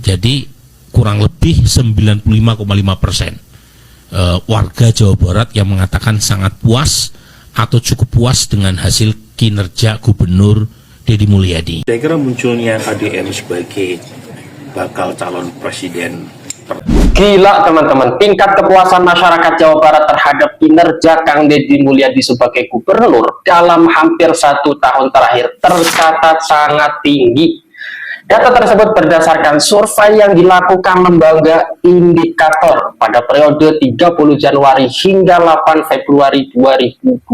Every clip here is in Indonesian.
Jadi kurang lebih 95,5% warga Jawa Barat yang mengatakan sangat puas atau cukup puas dengan hasil kinerja Gubernur Deddy Mulyadi. Saya kira munculnya KDM sebagai bakal calon presiden. Gila teman-teman, tingkat kepuasan masyarakat Jawa Barat terhadap kinerja Kang Deddy Mulyadi sebagai gubernur dalam hampir 1 tahun terakhir tercatat sangat tinggi. Data tersebut berdasarkan survei yang dilakukan lembaga indikator pada periode 30 Januari hingga 8 Februari 2026.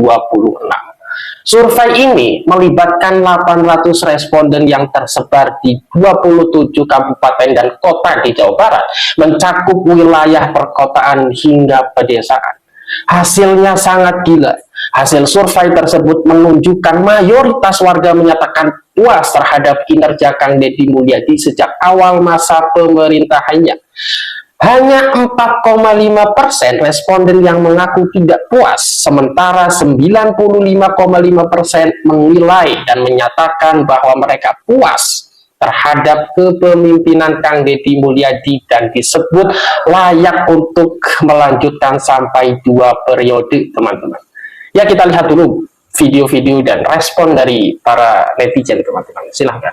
Survei ini melibatkan 800 responden yang tersebar di 27 kabupaten dan kota di Jawa Barat, mencakup wilayah perkotaan hingga pedesaan. Hasilnya sangat gila. Hasil survei tersebut menunjukkan mayoritas warga menyatakan puas terhadap kinerja Kang Deddy Mulyadi sejak awal masa pemerintahannya. Hanya 4,5% responden yang mengaku tidak puas, sementara 95,5% menilai dan menyatakan bahwa mereka puas terhadap kepemimpinan Kang Deddy Mulyadi dan disebut layak untuk melanjutkan sampai 2 periode, teman-teman. Ya, kita lihat dulu video-video dan respon dari para netizen, teman-teman. Silahkan.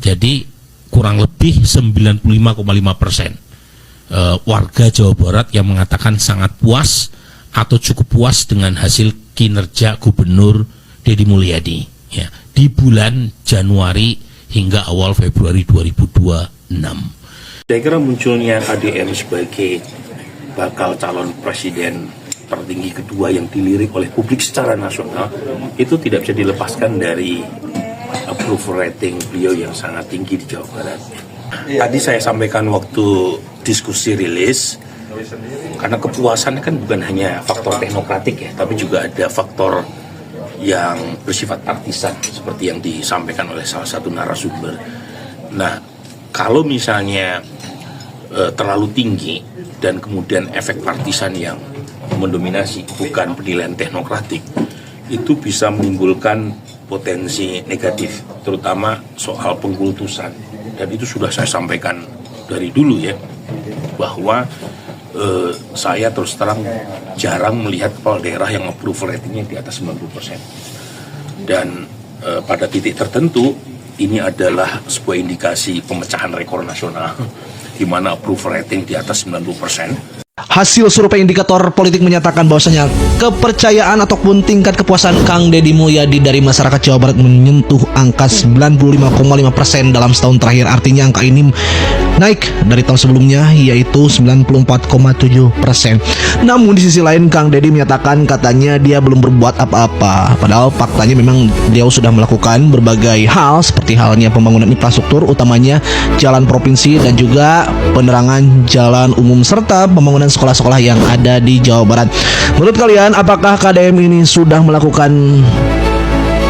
Jadi kurang lebih 95,5% warga Jawa Barat yang mengatakan sangat puas atau cukup puas dengan hasil kinerja Gubernur Deddy Mulyadi ya, di bulan Januari hingga awal Februari 2026. Saya kira munculnya KDM sebagai bakal calon presiden tertinggi kedua yang dilirik oleh publik secara nasional itu tidak bisa dilepaskan dari approval rating beliau yang sangat tinggi di Jawa Barat. Tadi saya sampaikan waktu diskusi rilis, karena kepuasan kan bukan hanya faktor teknokratik ya, tapi juga ada faktor yang bersifat partisan seperti yang disampaikan oleh salah satu narasumber. Nah, kalau misalnya terlalu tinggi dan kemudian efek partisan yang mendominasi, bukan penilaian teknokratik, itu bisa menimbulkan potensi negatif, terutama soal pengkultusan. Dan itu sudah saya sampaikan dari dulu ya, bahwa saya terus terang jarang melihat kepala daerah yang approval ratingnya di atas 90%. Dan pada titik tertentu, ini adalah sebuah indikasi pemecahan rekor nasional, di mana approval rating di atas 90%. Hasil survei indikator politik menyatakan bahwasanya kepercayaan ataupun tingkat kepuasan Kang Deddy Mulyadi dari masyarakat Jawa Barat menyentuh angka 95,5% dalam setahun terakhir. Artinya angka ini naik dari tahun sebelumnya, yaitu 94,7%. Namun di sisi lain Kang Deddy menyatakan katanya dia belum berbuat apa-apa. Padahal faktanya memang dia sudah melakukan berbagai hal, seperti halnya pembangunan infrastruktur, utamanya jalan provinsi dan juga penerangan jalan umum serta pembangunan sekolah-sekolah yang ada di Jawa Barat. Menurut kalian, apakah KDM ini sudah melakukan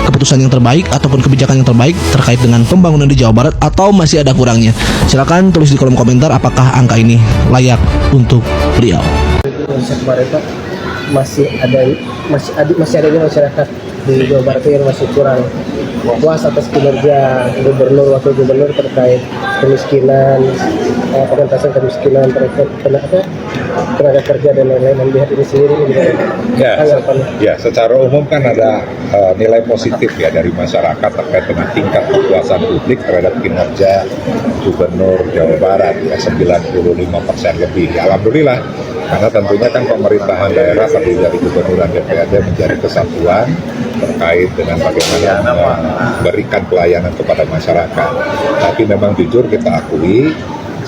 keputusan yang terbaik ataupun kebijakan yang terbaik terkait dengan pembangunan di Jawa Barat, atau masih ada kurangnya? Silakan tulis di kolom komentar apakah angka ini layak untuk beliau. Kemarin Pak, masih ada masyarakat di Jawa Barat yang masih kurang puas atas kinerja gubernur, wakil gubernur terkait kemiskinan, pengentasan kemiskinan, tenaga kerja dan lain-lain. Dan lihat ini sendiri ya, secara umum kan ada nilai positif ya dari masyarakat terkait dengan tingkat kepuasan publik terhadap kinerja Gubernur Jawa Barat ya, 95% lebih. Ya, alhamdulillah, karena tentunya kan pemerintahan daerah terdiri dari gubernur dan DPRD menjadi kesatuan terkait dengan bagaimana memberikan pelayanan kepada masyarakat. Tapi memang jujur kita akui,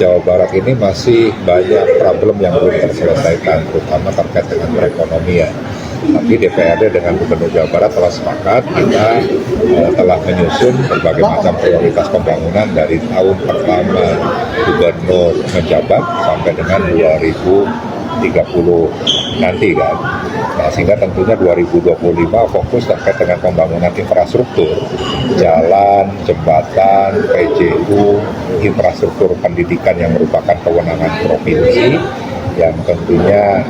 Jawa Barat ini masih banyak problem yang belum terselesaikan, terutama terkait dengan perekonomian. Tapi DPRD dengan Gubernur Jawa Barat telah sepakat, kita telah menyusun berbagai macam prioritas pembangunan dari tahun pertama Gubernur menjabat sampai dengan 2030 nanti kan. Nah, sehingga tentunya 2025 fokus terkait dengan pembangunan infrastruktur, jalan, jembatan, PJU, infrastruktur pendidikan yang merupakan kewenangan provinsi, yang tentunya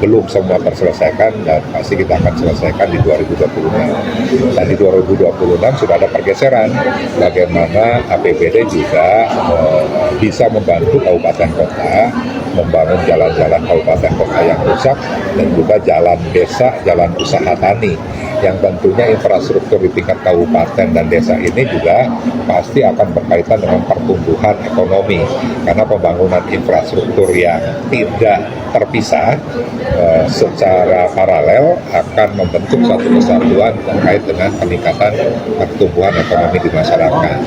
belum semua terselesaikan dan pasti kita akan selesaikan di 2026. Dan di 2026 sudah ada pergeseran bagaimana APBD juga bisa membantu kabupaten kota membangun jalan-jalan kabupaten kota yang rusak dan juga jalan desa, jalan usaha tani yang tentunya infrastruktur di tingkat kabupaten dan desa ini juga pasti akan berkaitan dengan pertumbuhan ekonomi karena pembangunan infrastruktur yang tidak terpisah secara paralel akan membentuk satu kesatuan terkait dengan peningkatan pertumbuhan ekonomi di masyarakat.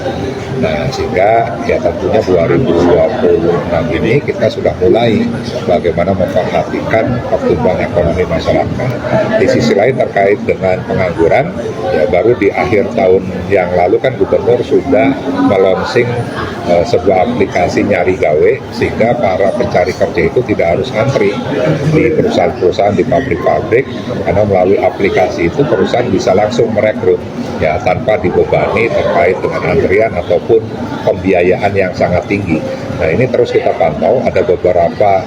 Nah, sehingga ya tentunya 2026 ini kita sudah mulai bagaimana memperhatikan pertumbuhan ekonomi masyarakat. Di sisi lain terkait dengan pengangguran, ya baru di akhir tahun yang lalu kan gubernur sudah melonsing sebuah aplikasi nyari gawe sehingga para pencari kerja itu tidak harus antri di perusahaan-perusahaan, di pabrik-pabrik, karena melalui aplikasi itu perusahaan bisa langsung merekrut ya tanpa dibebani terkait dengan antrian ataupun pembiayaan yang sangat tinggi. Nah, ini terus kita pantau, ada beberapa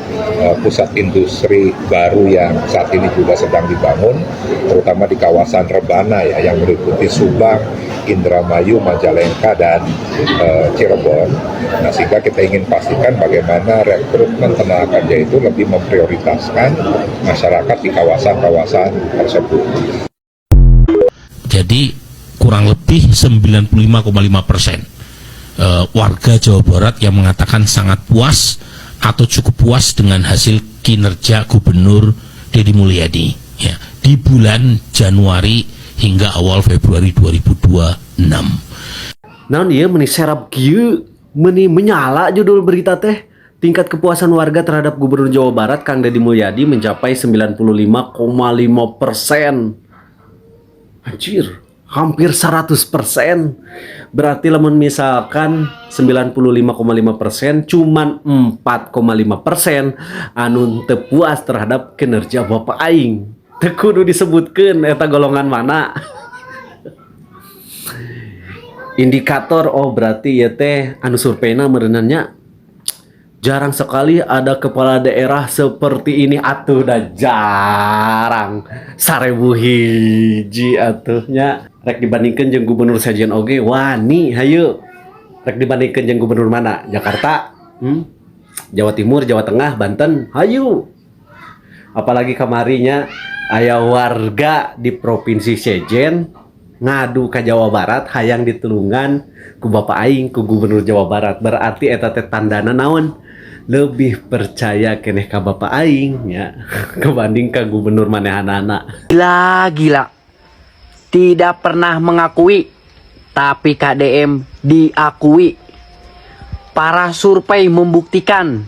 pusat industri baru yang saat ini juga sedang dibangun, terutama di kawasan Rebana ya, yang meliputi Subang, Indramayu, Majalengka, dan Cirebon. Nah, sehingga kita ingin pastikan bagaimana rekrutmen tenaga kerja itu lebih memprioritaskan masyarakat di kawasan-kawasan tersebut. Jadi kurang lebih 95,5% warga Jawa Barat yang mengatakan sangat puas atau cukup puas dengan hasil kinerja Gubernur Deddy Mulyadi ya, di bulan Januari hingga awal Februari 2026. Naon ieu meuni serap kieu meuni menyala judul berita teh. Tingkat kepuasan warga terhadap Gubernur Jawa Barat Kang Deddy Mulyadi mencapai 95,5%. Anjir, hampir 100%. Berarti lamun misalkan 95,5% cuman 4,5% anu teu puas terhadap kinerja Bapak aing. Teu kudu disebutkeun eta golongan mana. Indikator berarti ya teh anu surveinya merenannya jarang sekali ada kepala daerah seperti ini atuh, dah jarang 1000 hiji atuhnya. Rek dibandingkan jeung gubernur sajian oge wani hayu. Rek dibandingkan jeung gubernur mana? Jakarta, Jawa Timur, Jawa Tengah, Banten, hayu. Apalagi kamarinya aya warga di provinsi sejen ngadu ke Jawa Barat hayang ditulungan ku Bapak aing ku Gubernur Jawa Barat. Berarti eta teh tandana naon? Lebih percaya keneh ka Bapak aing ya kebanding ka gubernur manehanana. Gila. Tidak pernah mengakui tapi KDM diakui. Para survei membuktikan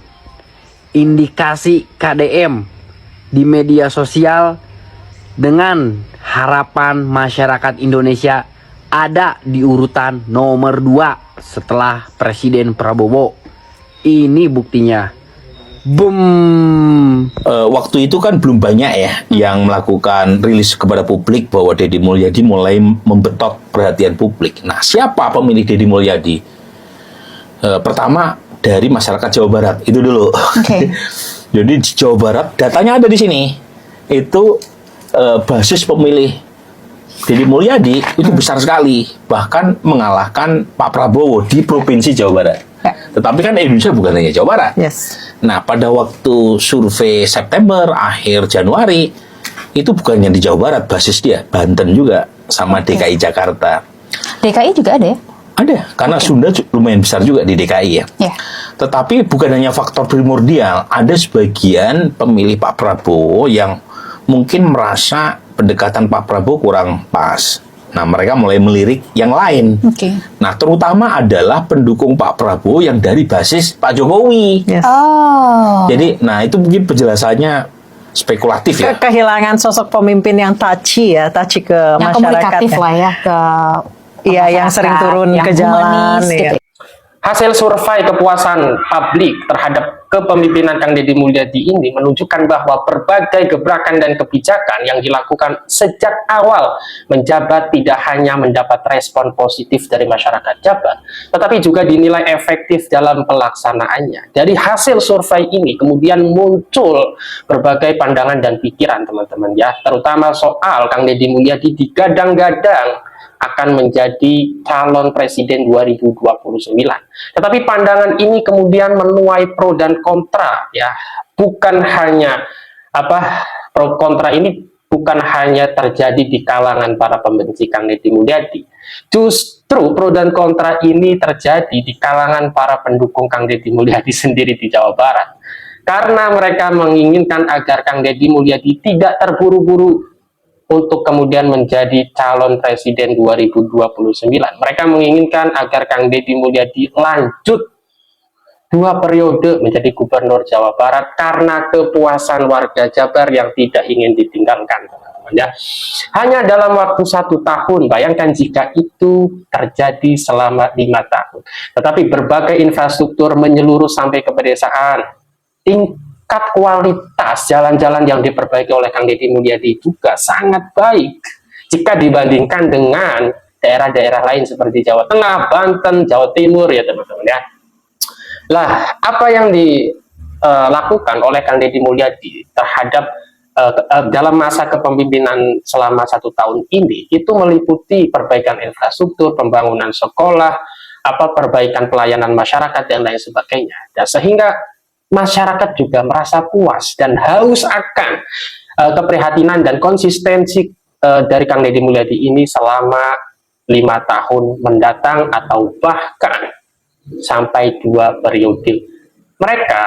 indikasi KDM di media sosial dengan harapan masyarakat Indonesia ada di urutan nomor 2 setelah Presiden Prabowo. Ini buktinya. Boom. Waktu itu kan belum banyak ya yang melakukan rilis kepada publik bahwa Deddy Mulyadi mulai membetot perhatian publik. Nah, siapa pemilih Deddy Mulyadi? Pertama dari masyarakat Jawa Barat itu dulu. Okay. Jadi di Jawa Barat datanya ada di sini. Itu basis pemilih Deddy Mulyadi itu besar sekali, bahkan mengalahkan Pak Prabowo di provinsi Jawa Barat. Tetapi kan Indonesia bukan hanya Jawa Barat. Yes. Nah, pada waktu survei September, akhir Januari, itu bukannya di Jawa Barat, basis dia, Banten juga, sama DKI Jakarta. DKI juga ada ya? Ada, karena Sunda lumayan besar juga di DKI ya. Yeah. Tetapi bukan hanya faktor primordial, ada sebagian pemilih Pak Prabowo yang mungkin merasa pendekatan Pak Prabowo kurang pas. Nah, mereka mulai melirik yang lain. Okay. Nah, terutama adalah pendukung Pak Prabowo yang dari basis Pak Jokowi. Yes. Oh. Jadi, nah itu mungkin penjelasannya spekulatif ya. Kehilangan sosok pemimpin yang touchy ke yang masyarakat. Komunikatif lah ya ke iya, yang sering turun ke jalan. humanis, ya. gitu. Hasil survei kepuasan publik terhadap kepemimpinan Kang Deddy Mulyadi ini menunjukkan bahwa berbagai gebrakan dan kebijakan yang dilakukan sejak awal menjabat tidak hanya mendapat respon positif dari masyarakat Jabar, tetapi juga dinilai efektif dalam pelaksanaannya. Dari hasil survei ini kemudian muncul berbagai pandangan dan pikiran teman-teman ya, terutama soal Kang Deddy Mulyadi digadang-gadang akan menjadi calon presiden 2029. Tetapi pandangan ini kemudian menuai pro dan kontra ya. Bukan hanya pro kontra ini bukan hanya terjadi di kalangan para pembenci Kang Deddy Mulyadi. Justru pro dan kontra ini terjadi di kalangan para pendukung Kang Deddy Mulyadi sendiri di Jawa Barat. Karena mereka menginginkan agar Kang Deddy Mulyadi tidak terburu-buru untuk kemudian menjadi calon presiden 2029. Mereka menginginkan agar Kang Deddy Mulyadi lanjut 2 periode menjadi gubernur Jawa Barat karena kepuasan warga Jabar yang tidak ingin ditinggalkan, teman-teman ya. Hanya dalam waktu 1 tahun, bayangkan jika itu terjadi selama 5 tahun. Tetapi berbagai infrastruktur menyeluruh sampai ke pedesaan. Tingkat kualitas jalan-jalan yang diperbaiki oleh Kang Deddy Mulyadi juga sangat baik jika dibandingkan dengan daerah-daerah lain seperti Jawa Tengah, Banten, Jawa Timur ya teman-teman ya. Lah, apa yang dilakukan oleh Kang Deddy Mulyadi terhadap dalam masa kepemimpinan selama 1 tahun ini itu meliputi perbaikan infrastruktur, pembangunan sekolah, perbaikan pelayanan masyarakat dan lain sebagainya. Dan sehingga masyarakat juga merasa puas dan haus akan keprihatinan dan konsistensi dari Kang Deddy Mulyadi ini selama 5 tahun mendatang atau bahkan sampai 2 periode. Mereka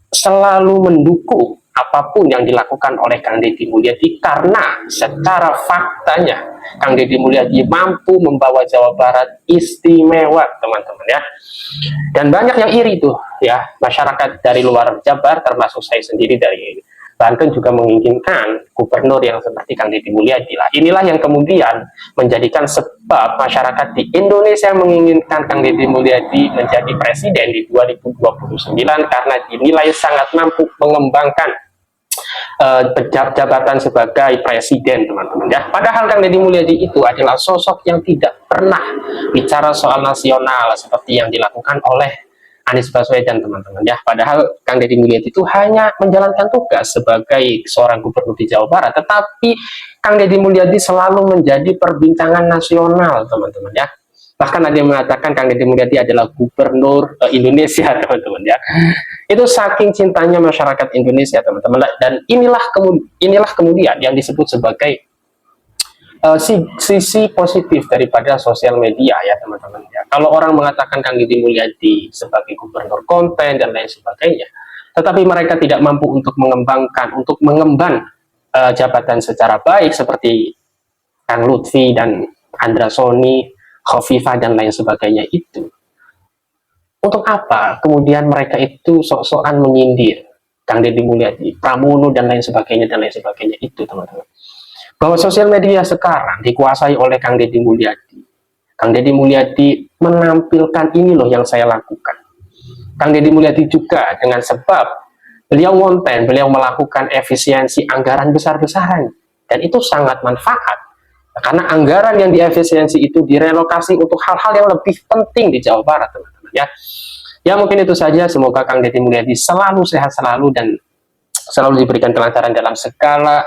selalu mendukung apapun yang dilakukan oleh Kang Deddy Mulyadi karena secara faktanya Kang Deddy Mulyadi mampu membawa Jawa Barat istimewa teman-teman ya. Dan banyak yang iri tuh ya, masyarakat dari luar Jabar termasuk saya sendiri dari Banten juga menginginkan gubernur yang seperti Kang Deddy Mulyadi lah. Inilah yang kemudian menjadikan sebab masyarakat di Indonesia menginginkan Kang Deddy Mulyadi menjadi presiden di 2029 karena dinilai sangat mampu mengembangkan jabatan sebagai presiden teman-teman ya. Padahal Kang Deddy Mulyadi itu adalah sosok yang tidak pernah bicara soal nasional seperti yang dilakukan oleh Anies Baswedan teman-teman ya. Padahal Kang Deddy Mulyadi itu hanya menjalankan tugas sebagai seorang gubernur di Jawa Barat, tetapi Kang Deddy Mulyadi selalu menjadi perbincangan nasional teman-teman ya. Bahkan ada yang mengatakan Kang Deddy Mulyadi adalah gubernur Indonesia teman-teman ya. Itu saking cintanya masyarakat Indonesia teman-teman. Dan inilah kemudian yang disebut sebagai sisi positif daripada sosial media ya teman-teman ya. Kalau orang mengatakan Kang Deddy Mulyadi sebagai gubernur konten dan lain sebagainya, tetapi mereka tidak mampu untuk mengemban jabatan secara baik seperti Kang Lutfi dan Andra Soni, Khofifah dan lain sebagainya itu. Untuk apa kemudian mereka itu sok-sokan menyindir Kang Deddy Mulyadi, Pramono dan lain sebagainya itu teman-teman. Bahwa sosial media sekarang dikuasai oleh Kang Deddy Mulyadi. Kang Deddy Mulyadi menampilkan ini loh yang saya lakukan. Kang Deddy Mulyadi juga dengan sebab beliau konten, beliau melakukan efisiensi anggaran besar-besaran. Dan itu sangat manfaat. Karena anggaran yang diefisiensi itu direlokasi untuk hal-hal yang lebih penting di Jawa Barat teman-teman ya. Ya mungkin itu saja, semoga Kang Deddy Mulyadi selalu sehat selalu dan selalu diberikan kelancaran dalam segala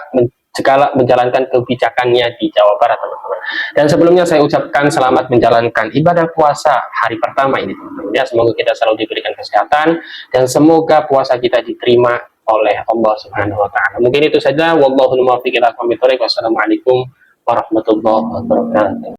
menjalankan kebijakannya di Jawa Barat teman-teman. Dan sebelumnya saya ucapkan selamat menjalankan ibadah puasa hari pertama ini teman-teman ya. Semoga kita selalu diberikan kesehatan dan semoga puasa kita diterima oleh Allah Subhanahu wa taala. Mungkin itu saja, wallahu muwaffiq ila aqwamit thoriq. Wassalamualaikum warahmatullahi wabarakatuh.